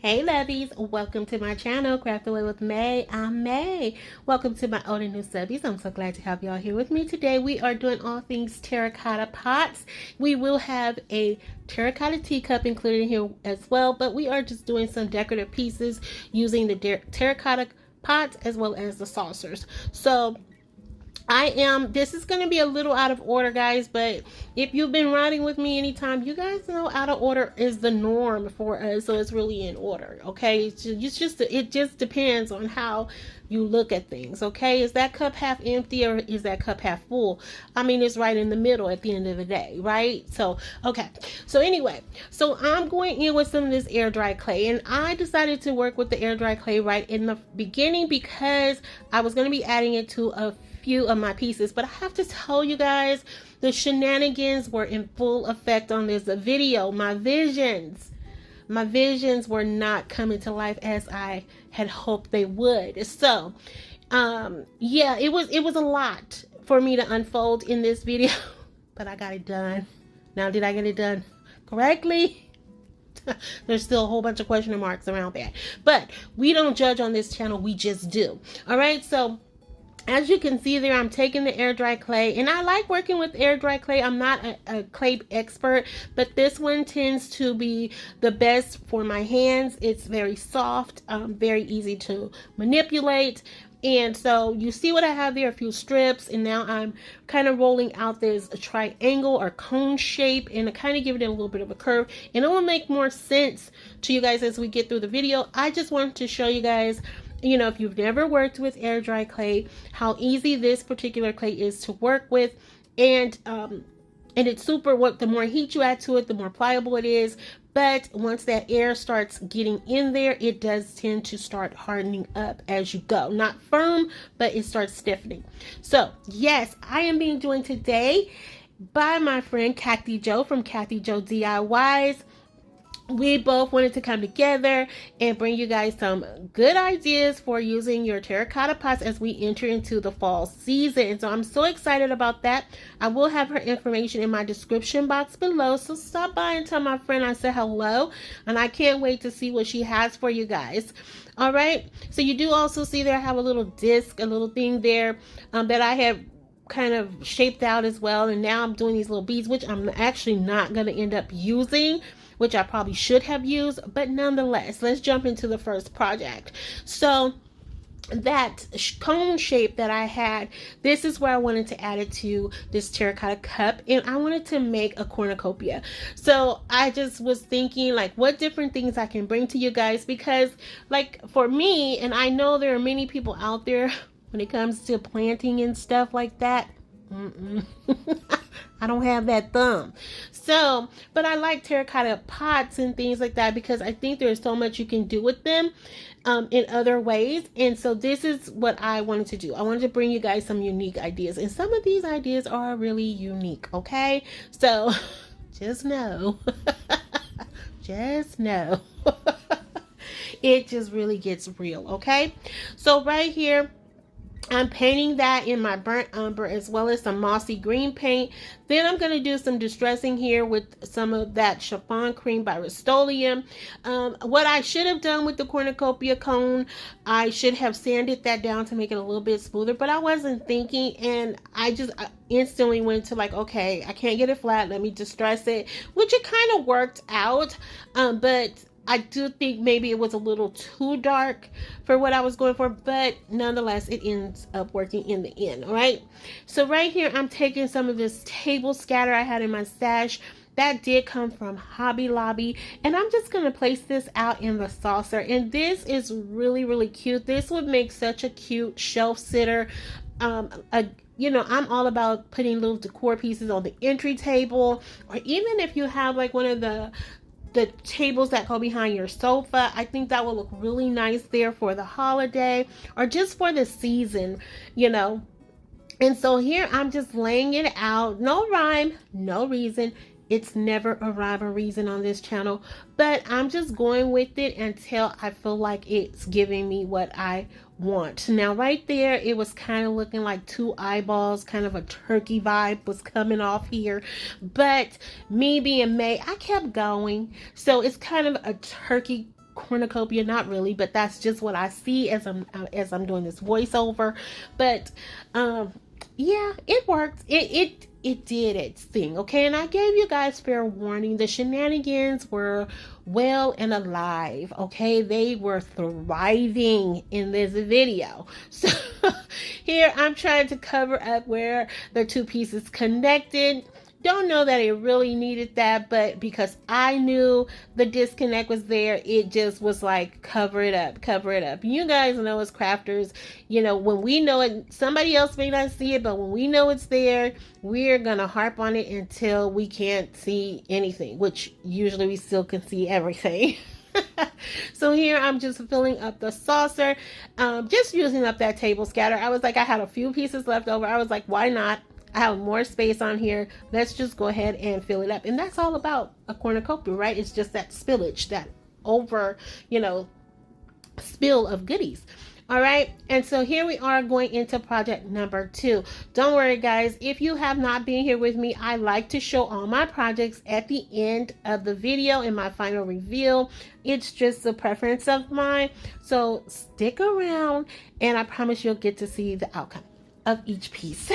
Hey lovies, welcome to my channel, Craft Away with May. I'm May. Welcome to my old and new subbies. I'm so glad to have y'all here with me today. We are doing all things terracotta pots. We will have a terracotta teacup included in here as well, but we are just doing some decorative pieces using the terracotta pots as well as the saucers. So this is going to be a little out of order, guys, but if you've been riding with me anytime, you guys know out of order is the norm for us, so it's really in order, okay? It just depends on how you look at things, okay? Is that cup half empty or is that cup half full? I mean, it's right in the middle at the end of the day, right? So, okay. So anyway, so I'm going in with some of this air dry clay, and I decided to work with the air dry clay right in the beginning because I was going to be adding it to a few of my pieces, but I have to tell you guys, the shenanigans were in full effect on this video. My visions were not coming to life as I had hoped they would. So yeah, it was a lot for me to unfold in this video, but I got it done. Now, did I get it done correctly? There's still a whole bunch of question marks around that, but we don't judge on this channel, we just do. All right, so as you can see there, I'm taking the air dry clay, and I like working with air dry clay. I'm not a clay expert, but this one tends to be the best for my hands. It's very soft, very easy to manipulate. And so you see what I have there, a few strips, and now I'm kind of rolling out this triangle or cone shape and kind of give it a little bit of a curve, and it will make more sense to you guys as we get through the video. I just wanted to show you guys, you know, if you've never worked with air dry clay, how easy this particular clay is to work with. And it's super, the more heat you add to it, the more pliable it is. But once that air starts getting in there, it does tend to start hardening up as you go. Not firm, but it starts stiffening. So yes, I am being joined today by my friend Kathy Jo from Kathy Jo DIYs. We both wanted to come together and bring you guys some good ideas for using your terracotta pots as we enter into the fall season. So I'm so excited about that. I will have her information in my description box below, so stop by and tell my friend I said hello, and I can't wait to see what she has for you guys. All right, so you do also see there I have a little disc, a little thing there that I have kind of shaped out as well, and now I'm doing these little beads, which I'm actually not going to end up using, which I probably should have used, but nonetheless, let's jump into the first project. So that cone shape that I had, this is where I wanted to add it to this terracotta cup, and I wanted to make a cornucopia. So I just was thinking, like, what different things I can bring to you guys, because like for me, and I know there are many people out there when it comes to planting and stuff like that, I don't have that thumb. So, but I like terracotta pots and things like that because I think there's so much you can do with them in other ways. And so this is what I wanted to do. I wanted to bring you guys some unique ideas, and some of these ideas are really unique, okay? So just know, just know, it just really gets real, okay? So right here, I'm painting that in my burnt umber as well as some mossy green paint. Then I'm going to do some distressing here with some of that chiffon cream by Rust-Oleum. What I should have done with the cornucopia cone, I should have sanded that down to make it a little bit smoother, but I wasn't thinking, and I instantly went to like, okay, I can't get it flat, let me distress it, which it kind of worked out, but I do think maybe it was a little too dark for what I was going for, but nonetheless, it ends up working in the end, all right? So right here, I'm taking some of this table scatter I had in my stash. That did come from Hobby Lobby, and I'm just going to place this out in the saucer, and this is really, really cute. This would make such a cute shelf sitter. You know, I'm all about putting little decor pieces on the entry table, or even if you have like one of the tables that go behind your sofa. I think that will look really nice there for the holiday or just for the season, you know. And so here I'm just laying it out. No rhyme, no reason. It's never a rhyme or reason on this channel, but I'm just going with it until I feel like it's giving me what I want. Now right there, it was kind of looking like two eyeballs, kind of a turkey vibe was coming off here, but me being May, I kept going, so it's kind of a turkey cornucopia, not really, but that's just what I see as I'm doing this voiceover. But yeah, it worked. It did its thing, okay? And I gave you guys fair warning. The shenanigans were well and alive, okay? They were thriving in this video. So here I'm trying to cover up where the two pieces connected. Don't know that it really needed that, but because I knew the disconnect was there, it just was like, cover it up, cover it up. You guys know as crafters, you know, when we know it, somebody else may not see it, but when we know it's there, we're going to harp on it until we can't see anything, which usually we still can see everything. So here I'm just filling up the saucer, just using up that table scatter. I was like, I had a few pieces left over. I was like, why not? I have more space on here. Let's just go ahead and fill it up. And that's all about a cornucopia, right? It's just that spillage, that over, you know, spill of goodies. All right. And so here we are going into project number 2. Don't worry, guys. If you have not been here with me, I like to show all my projects at the end of the video in my final reveal. It's just a preference of mine. So stick around and I promise you'll get to see the outcome of each piece.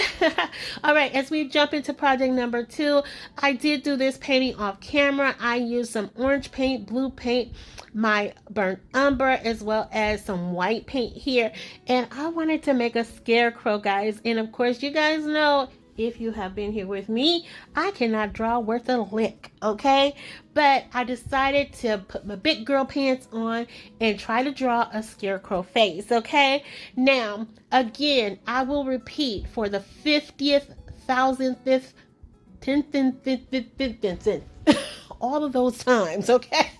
All right, as we jump into project number 2, I did do this painting off camera. I used some orange paint, blue paint, my burnt umber, as well as some white paint here. And I wanted to make a scarecrow, guys. And of course, you guys know, if you have been here with me, I cannot draw worth a lick, okay? But I decided to put my big girl pants on and try to draw a scarecrow face, okay? Now, again, I will repeat for the 50th, 1000th, 10th, all of those times, okay?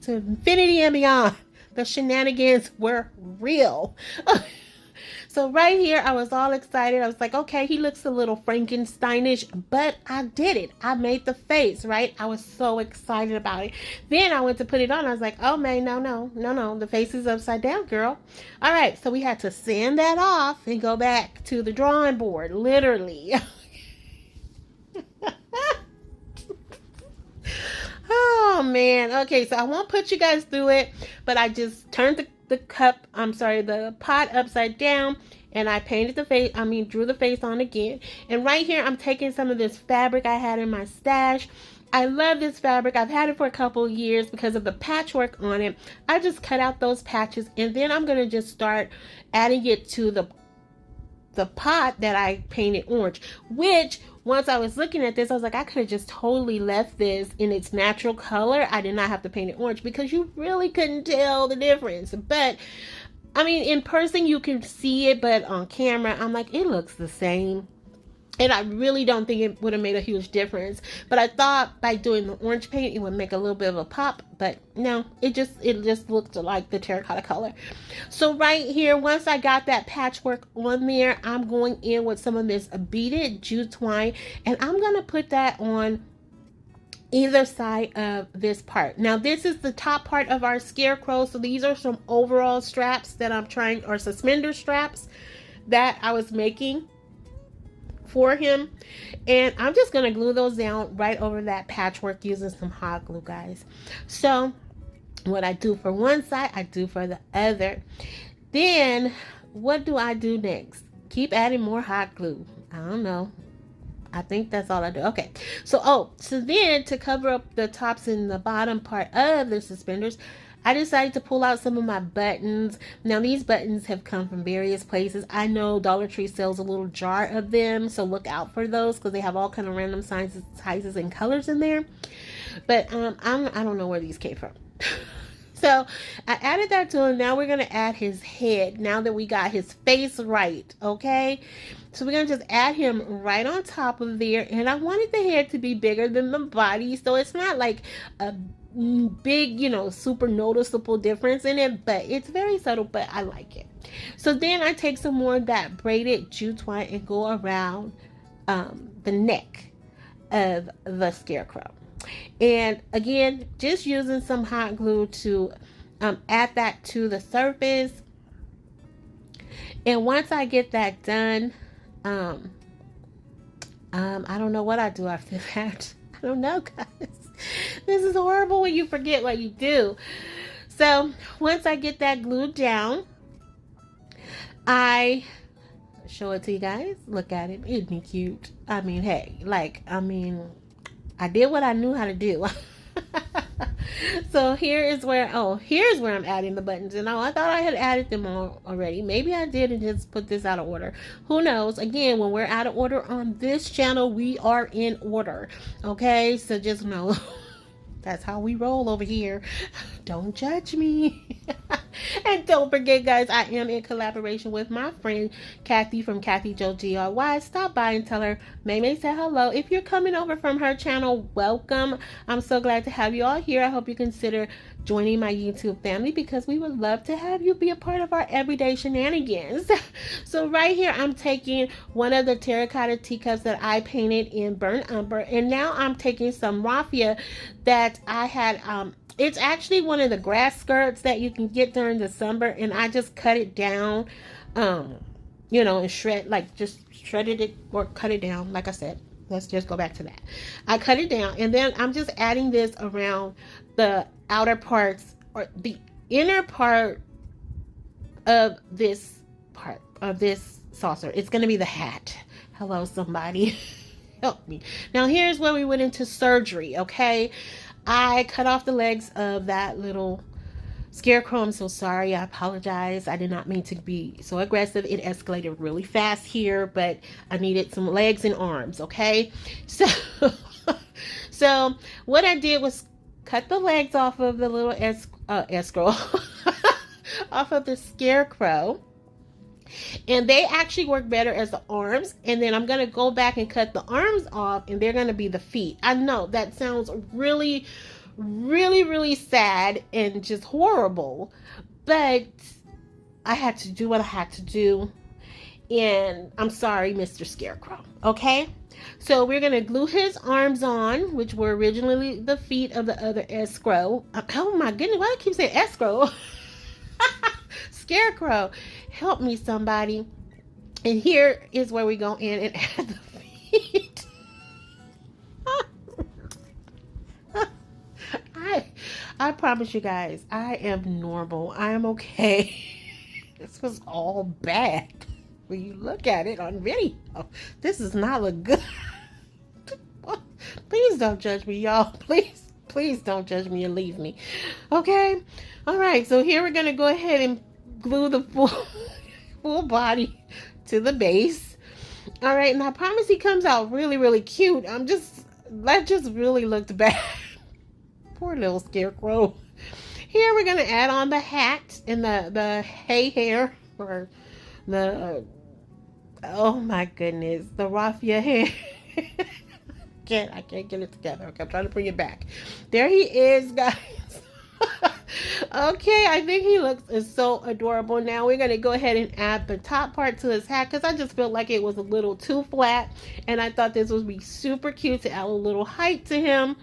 To infinity and beyond, the shenanigans were real. So right here, I was all excited. I was like, okay, he looks a little Frankensteinish, but I did it. I made the face, right? I was so excited about it. Then I went to put it on. I was like, oh, man, no. The face is upside down, girl. All right, so we had to sand that off and go back to the drawing board, literally. Oh, man. Okay, so I won't put you guys through it, but I just turned the pot upside down, and I painted the face, drew the face on again. And right here, I'm taking some of this fabric I had in my stash. I love this fabric. I've had it for a couple of years because of the patchwork on it. I just cut out those patches, and then I'm going to just start adding it to the pot that I painted orange, which once I was looking at this, I was like, I could have just totally left this in its natural color. I did not have to paint it orange because you really couldn't tell the difference. But I mean, in person you can see it, but on camera, I'm like, it looks the same. And I really don't think it would have made a huge difference. But I thought by doing the orange paint, it would make a little bit of a pop. But no, it just looked like the terracotta color. So right here, once I got that patchwork on there, I'm going in with some of this beaded jute twine. And I'm going to put that on either side of this part. Now, this is the top part of our scarecrow. So these are some overall straps that I'm trying, or suspender straps that I was making for him, and I'm just gonna glue those down right over that patchwork using some hot glue, guys. So what I do for one side, I do for the other. Then what do I do next? Keep adding more hot glue. I don't know, I think that's all I do. Okay, so then to cover up the tops and the bottom part of the suspenders, I decided to pull out some of my buttons. Now, these buttons have come from various places. I know Dollar Tree sells a little jar of them, so look out for those because they have all kind of random sizes and colors in there. But I don't know where these came from. So I added that to him. Now we're going to add his head now that we got his face right, okay? So we're going to just add him right on top of there. And I wanted the head to be bigger than the body, so it's not like a big, super noticeable difference in it, but it's very subtle, but I like it. So then I take some more of that braided jute twine and go around the neck of the scarecrow. And again, just using some hot glue to add that to the surface. And once I get that done, I don't know what I do after that. I don't know, guys. This is horrible when you forget what you do. So once I get that glued down, I show it to you guys. Look at it. Isn't it cute? I mean, hey, I did what I knew how to do. So here's where I'm adding the buttons. And I thought I had added them all already. Maybe I did and just put this out of order. Who knows? Again, when we're out of order on this channel, we are in order. Okay, so just know that's how we roll over here. Don't judge me. And don't forget, guys, I am in collaboration with my friend Kathy from Kathy Jo DIY. Stop by and tell her May said hello. If you're coming over from her channel, welcome. I'm so glad to have you all here. I hope you consider joining my YouTube family because we would love to have you be a part of our everyday shenanigans. So right here, I'm taking one of the terracotta teacups that I painted in burnt umber, and now I'm taking some raffia that I had it's actually one of the grass skirts that you can get during December, and I just cut it down, and just shredded it or cut it down. Like I said, let's just go back to that. I cut it down, and then I'm just adding this around the outer parts or the inner part of this saucer. It's going to be the hat. Hello, somebody. Help me. Now, here's where we went into surgery, okay? I cut off the legs of that little Scarecrow. I'm so sorry. I apologize. I did not mean to be so aggressive. It escalated really fast here, but I needed some legs and arms, okay? So what I did was cut the legs off of the little escrow, off of the Scarecrow. And they actually work better as the arms. And then I'm going to go back and cut the arms off, and they're going to be the feet. I know that sounds really, really, really sad and just horrible, but I had to do what I had to do. And I'm sorry, Mr. Scarecrow. Okay? So we're going to glue his arms on, which were originally the feet of the other escrow. Oh my goodness, why do I keep saying escrow? Scarecrow. Help me, somebody. And here is where we go in and add the feet. I promise you guys, I am normal. I am okay. This was all bad. When you look at it on video, this does not look good. Please don't judge me, y'all. Please don't judge me and leave me. Okay? All right, so here we're going to go ahead and glue the full body to the base. All right, and I promise he comes out really, really cute. That just really looked bad. Poor little Scarecrow. Here we're going to add on the hat and the hay hair, or the, oh my goodness, the raffia hair. I can't get it together. Okay, I'm trying to bring it back. There he is, guys. Okay, I think he looks so adorable. Now we're going to go ahead and add the top part to his hat because I just felt like it was a little too flat, and I thought this would be super cute to add a little height to him.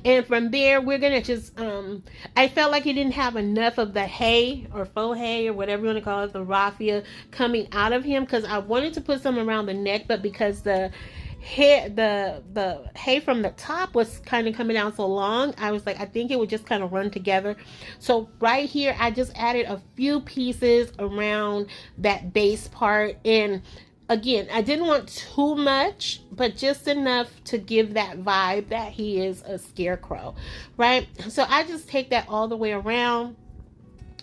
And from there, we're going to just, I felt like he didn't have enough of the hay or faux hay or whatever you want to call it, the raffia coming out of him, because I wanted to put some around the neck, but because the hair, the hay from the top was kind of coming down so long, I was like, I think it would just kind of run together. So right here, I just added a few pieces around that base part. And again, I didn't want too much, but just enough to give that vibe that he is a scarecrow, right? So I just take that all the way around.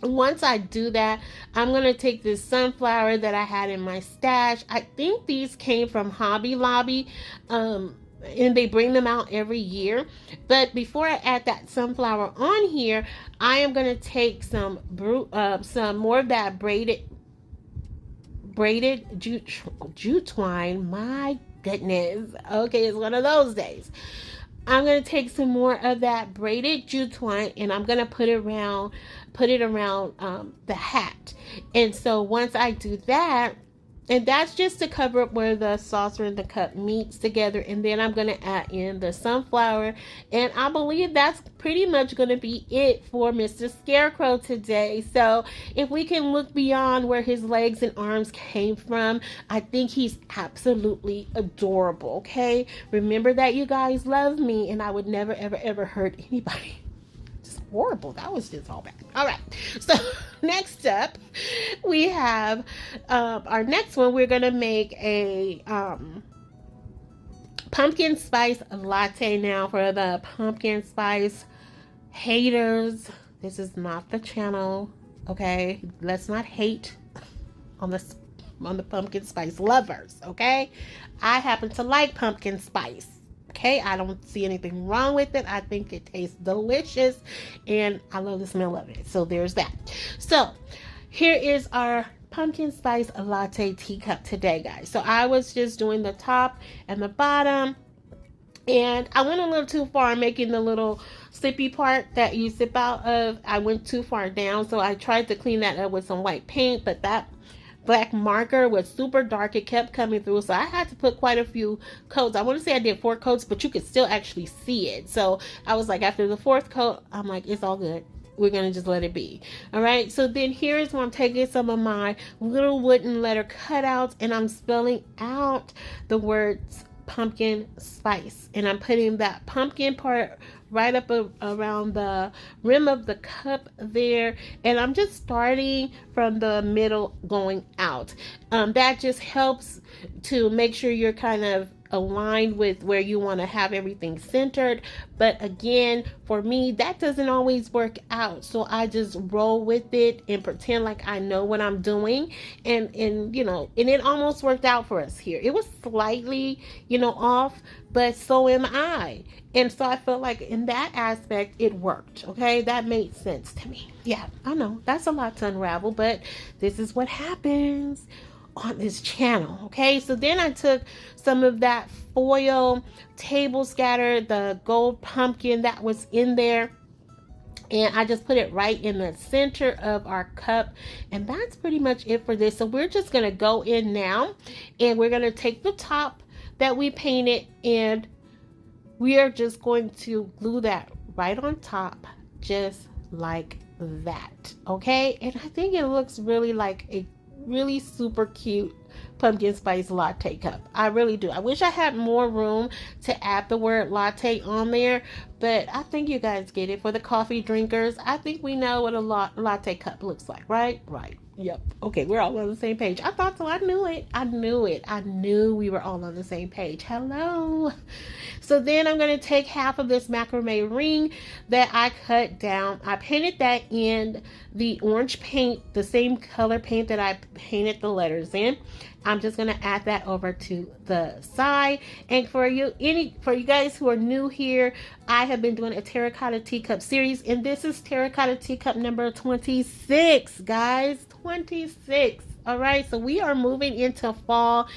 Once I do that, I'm going to take this sunflower that I had in my stash. I think these came from Hobby Lobby, and they bring them out every year. But before I add that sunflower on here, I am going to take some more of that braided jute twine. My goodness. Okay, it's one of those days. I'm going to take some more of that braided jute twine, and I'm going to put it around the hat. And so once I do that, And that's just to cover up where the saucer and the cup meets together. And then I'm going to add in the sunflower. And I believe that's pretty much going to be it for Mr. Scarecrow today. So if we can look beyond where his legs and arms came from, I think he's absolutely adorable, okay? Remember that you guys love me and I would never, ever, ever hurt anybody. Horrible. That was just all bad. All right. So next up, we have our next one. We're gonna make a pumpkin spice latte. Now, for the pumpkin spice haters, this is not the channel. Okay, let's not hate on the pumpkin spice lovers. Okay, I happen to like pumpkin spice. Okay, I don't see anything wrong with it. I think it tastes delicious and I love the smell of it. So there's that. So here is our pumpkin spice latte teacup today, guys. So I was just doing the top and the bottom, and I went a little too far making the little sippy part that you sip out of. I went too far down, so I tried to clean that up with some white paint, but that black marker was super dark. It kept coming through, so I had to put quite a few coats. I want to say I did 4 coats, but you could still actually see it. So I was like, after the 4th coat, I'm like, it's all good. We're gonna just let it be. All right, so then here's where I'm taking some of my little wooden letter cutouts and I'm spelling out the words pumpkin spice, and I'm putting that pumpkin part right up around the rim of the cup there, and I'm just starting from the middle going out. That just helps to make sure you're kind of aligned with where you want to have everything centered. But again, for me, that doesn't always work out, so I just roll with it and pretend like I know what I'm doing. And you know, and it almost worked out for us here. It was slightly, you know, off, but so am I. And so I felt like in that aspect it worked. Okay, that made sense to me. Yeah, I know that's a lot to unravel, but this is what happens on this channel. Okay, so then I took some of that foil table scatter, the gold pumpkin that was in there, and I just put it right in the center of our cup, and that's pretty much it for this. So we're just gonna go in now and we're gonna take the top that we painted and we are just going to glue that right on top, just like that. Okay, and I think it looks really like a really super cute pumpkin spice latte cup. I really do. I wish I had more room to add the word latte on there, but I think you guys get it. For the coffee drinkers, I think we know what a latte cup looks like, right? Right. Yep. Okay, we're all on the same page. I thought so. I knew it. I knew we were all on the same page. Hello. So then I'm going to take half of this macrame ring that I cut down. I painted that in the orange paint, the same color paint that I painted the letters in. I'm just going to add that over to the side. And for you guys who are new here, I have been doing a terracotta teacup series, and this is terracotta teacup number 26, guys. 26. All right, so we are moving into fall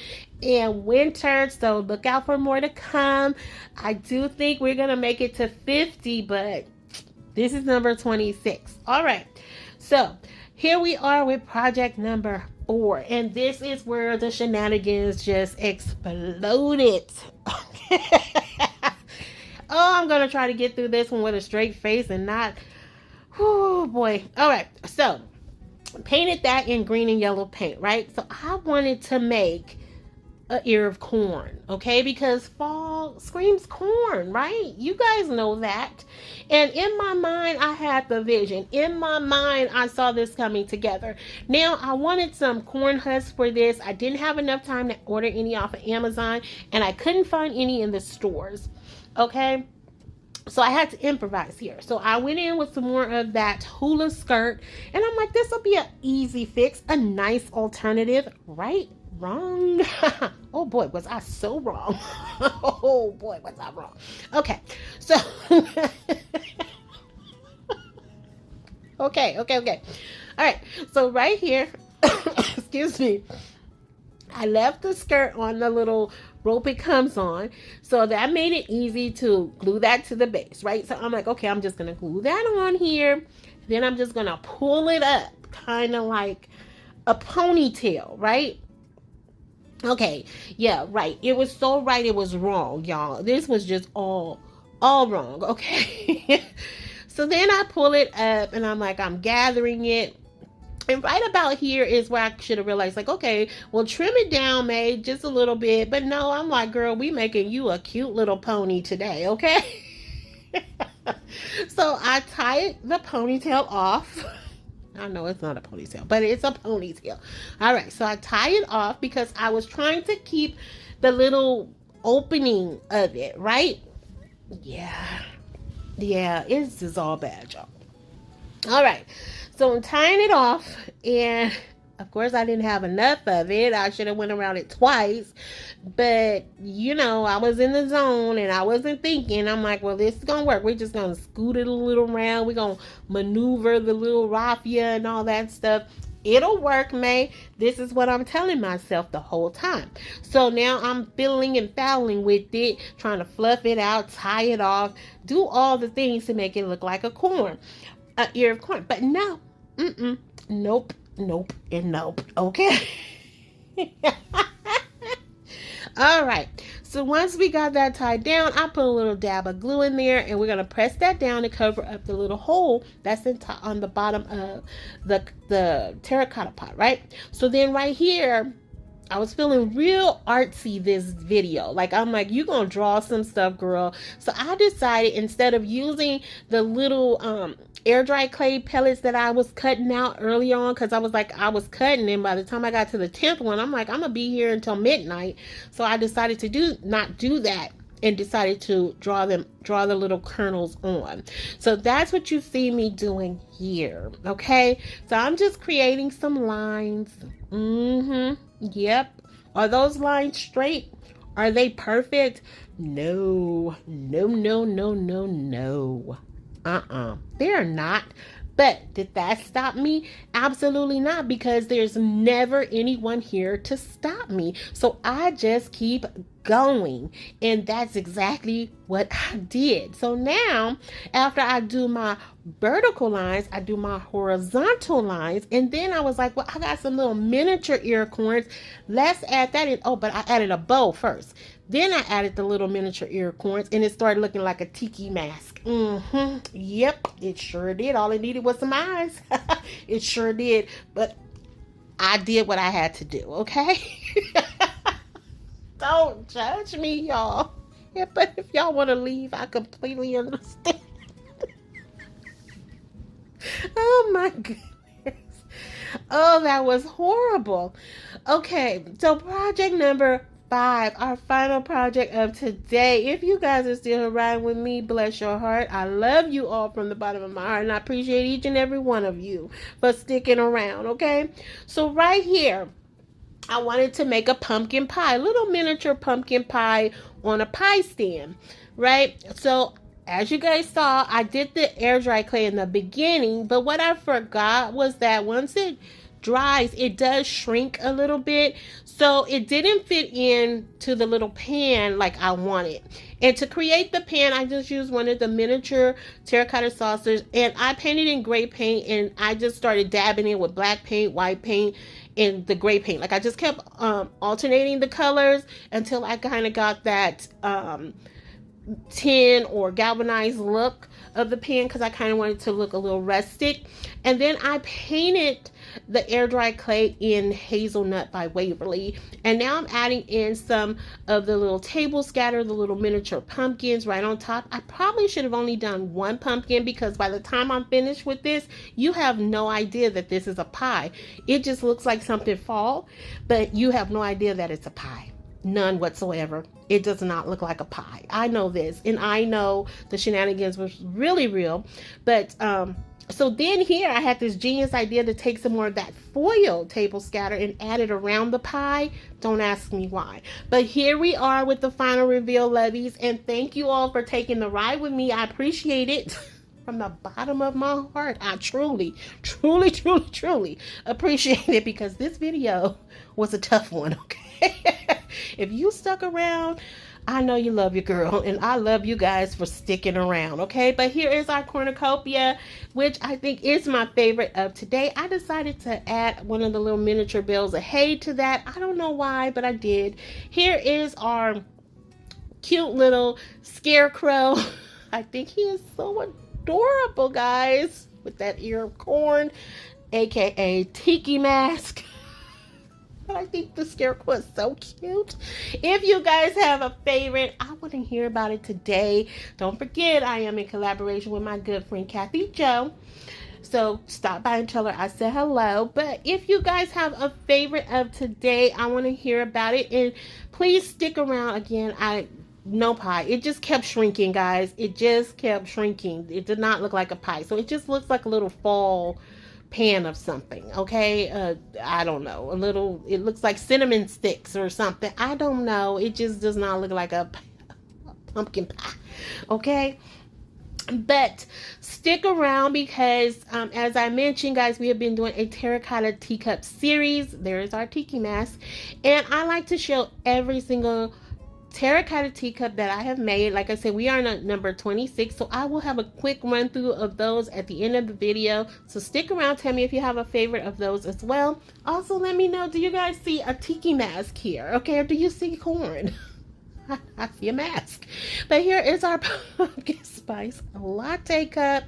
and winter, so look out for more to come. I do think we're gonna make it to 50, but this is number 26. All right, so here we are with project number 4, and this is where the shenanigans just exploded. Oh, I'm gonna try to get through this one with a straight face and not, oh boy. All right, so painted that in green and yellow paint, right? So I wanted to make an ear of corn, okay? Because fall screams corn, right? You guys know that. And in my mind, I had the vision. In my mind, I saw this coming together. Now, I wanted some corn husks for this. I didn't have enough time to order any off of Amazon, and I couldn't find any in the stores, okay? So I had to improvise here. So I went in with some more of that hula skirt, and I'm like, this will be an easy fix, a nice alternative, right? Wrong. Oh boy, was I so wrong. Oh boy, was I wrong. Okay, so okay. All right, so right here, excuse me, I left the skirt on the little rope it comes on, so that made it easy to glue that to the base, right? So I'm like, okay, I'm just gonna glue that on here, then I'm just gonna pull it up, kind of like a ponytail, right? Okay, yeah, right. It was so right, it was wrong, y'all. This was just all wrong, okay? So then I pull it up and I'm like, I'm gathering it. And right about here is where I should have realized, like, okay, well, trim it down, May, just a little bit. But no, I'm like, girl, we making you a cute little pony today, okay? So I tie the ponytail off. I know it's not a ponytail, but it's a ponytail. All right, so I tie it off because I was trying to keep the little opening of it, right? Yeah, it's just all bad, y'all. All right, so I'm tying it off, and of course I didn't have enough of it. I should have went around it twice, but you know, I was in the zone and I wasn't thinking. I'm like, well, this is gonna work. We're just gonna scoot it a little around. We're gonna maneuver the little raffia and all that stuff. It'll work, May. This is what I'm telling myself the whole time. So now I'm fiddling and fouling with it, trying to fluff it out, tie it off, do all the things to make it look like a corn, an ear of corn. But no, nope, and nope. Okay. All right. So once we got that tied down, I put a little dab of glue in there, and we're going to press that down to cover up the little hole that's on the bottom of the terracotta pot, right? So then right here, I was feeling real artsy this video. Like, I'm like, you gonna draw some stuff, girl. So I decided, instead of using the little air dry clay pellets that I was cutting out early on, because I was like, I was cutting, and by the time I got to the 10th one, I'm like, I'm gonna be here until midnight. So I decided to not do that, and decided to draw the little kernels on. So that's what you see me doing here. Okay, so I'm just creating some lines. Yep. Are those lines straight? Are they perfect? No. They're not. But did that stop me? Absolutely not, because there's never anyone here to stop me. So I just keep going. And that's exactly what I did. So now, after I do my vertical lines, I do my horizontal lines. And then I was like, well, I got some little miniature ear corns. Let's add that in. Oh, but I added a bow first. Then I added the little miniature ear corns, and it started looking like a tiki mask. Yep, it sure did. All it needed was some eyes. It sure did. But I did what I had to do, okay? Don't judge me, y'all. Yeah, but if y'all want to leave, I completely understand. Oh my goodness. Oh, that was horrible. Okay, so project number 5, our final project of today. If you guys are still riding with me, bless your heart. I love you all from the bottom of my heart, and I appreciate each and every one of you for sticking around, okay? So right here, I wanted to make a pumpkin pie, little miniature pumpkin pie on a pie stand, right? So as you guys saw, I did the air dry clay in the beginning, but what I forgot was that once it dries, it does shrink a little bit, so it didn't fit in to the little pan like I wanted. And to create the pan, I just used one of the miniature terracotta saucers, and I painted in gray paint, and I just started dabbing it with black paint, white paint, and the gray paint. Like, I just kept alternating the colors until I kind of got that tin or galvanized look of the pan, because I kind of wanted to look a little rustic. And then I painted the air dry clay in Hazelnut by Waverly, and now I'm adding in some of the little table scatter, the little miniature pumpkins right on top. I probably should have only done one pumpkin, because by the time I'm finished with this, you have no idea that this is a pie. It just looks like something fall, but you have no idea that it's a pie. None whatsoever. It does not look like a pie. I know this, and I know the shenanigans was really real. But so then here I had this genius idea to take some more of that foil table scatter and add it around the pie. Don't ask me why. But here we are with the final reveal, lovies, and thank you all for taking the ride with me. I appreciate it. From the bottom of my heart, I truly appreciate it, because this video was a tough one, okay? If you stuck around, I know you love your girl, and I love you guys for sticking around, okay? But here is our cornucopia, which I think is my favorite of today. I decided to add one of the little miniature bales of hay to that. I don't know why, but I did. Here is our cute little Scarecrow. I think he is so adorable, guys, with that ear of corn, aka tiki mask. But I think the Scarecrow is so cute. If you guys have a favorite, I want to hear about it today. Don't forget, I am in collaboration with my good friend Kathy Jo. So stop by and tell her I said hello. But if you guys have a favorite of today, I want to hear about it. And please stick around. Again, no pie. It just kept shrinking, guys. It just kept shrinking. It did not look like a pie. So it just looks like a little fall pan of something, okay? I don't know, it looks like cinnamon sticks or something. I don't know. It just does not look like a pumpkin pie, okay? But stick around because as I mentioned, guys, we have been doing a terracotta teacup series. There is our tiki mask, and I like to show every single terracotta teacup that I have made. Like I said, we are on number 26, so I will have a quick run through of those at the end of the video. So stick around, tell me if you have a favorite of those as well. Also, let me know, do you guys see a tiki mask here, okay, or do you see corn? I see a mask. But here is our pumpkin spice latte cup.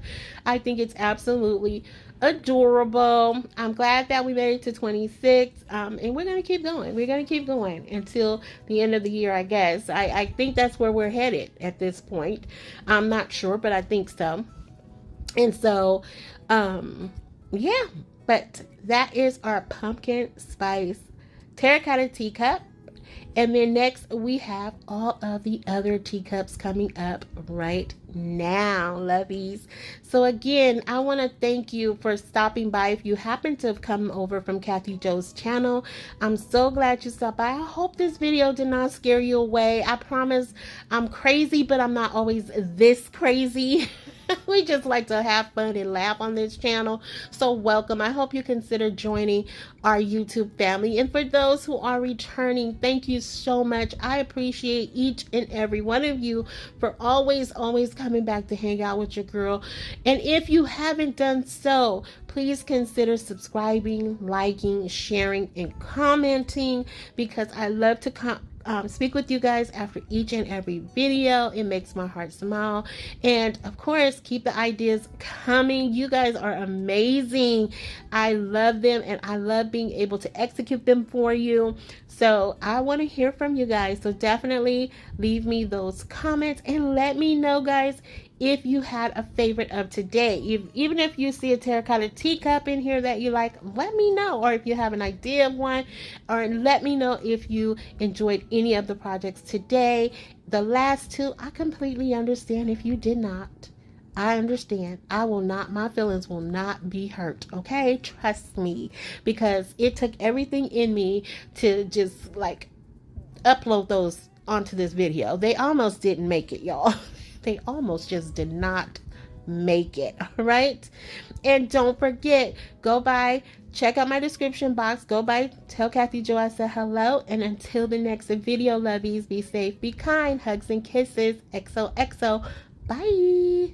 I think it's absolutely adorable. I'm glad that we made it to 26, and we're gonna keep going. We're gonna keep going until the end of the year, I guess. I think that's where we're headed at this point. I'm not sure, but I think so. And so yeah, but that is our pumpkin spice terracotta teacup. And then next we have all of the other teacups coming up right now, lovies. So again, I want to thank you for stopping by. If you happen to have come over from Kathy Jo's channel, I'm so glad you stopped by. I hope this video did not scare you away. I promise I'm crazy, but I'm not always this crazy. We just like to have fun and laugh on this channel. So welcome. I hope you consider joining our YouTube family. And for those who are returning, thank you so much. I appreciate each and every one of you for always coming back to hang out with your girl. And if you haven't done so, please consider subscribing, liking, sharing, and commenting, because I love to speak with you guys after each and every video. It makes my heart smile. And of course, keep the ideas coming. You guys are amazing. I love them, and I love being able to execute them for you. So I want to hear from you guys. So definitely leave me those comments and let me know, guys, if you had a favorite of today. Even if you see a terracotta teacup in here that you like, let me know. Or if you have an idea of one, or let me know if you enjoyed any of the projects today. The last two, I completely understand if you did not. I understand. My feelings will not be hurt, okay? Trust me, because it took everything in me to just like upload those onto this video. They almost didn't make it, y'all. They almost just did not make it, all right? And don't forget, go by, check out my description box, go by, tell Kathy Jo I said hello, and until the next video, lovies, be safe, be kind, hugs and kisses, XOXO, bye.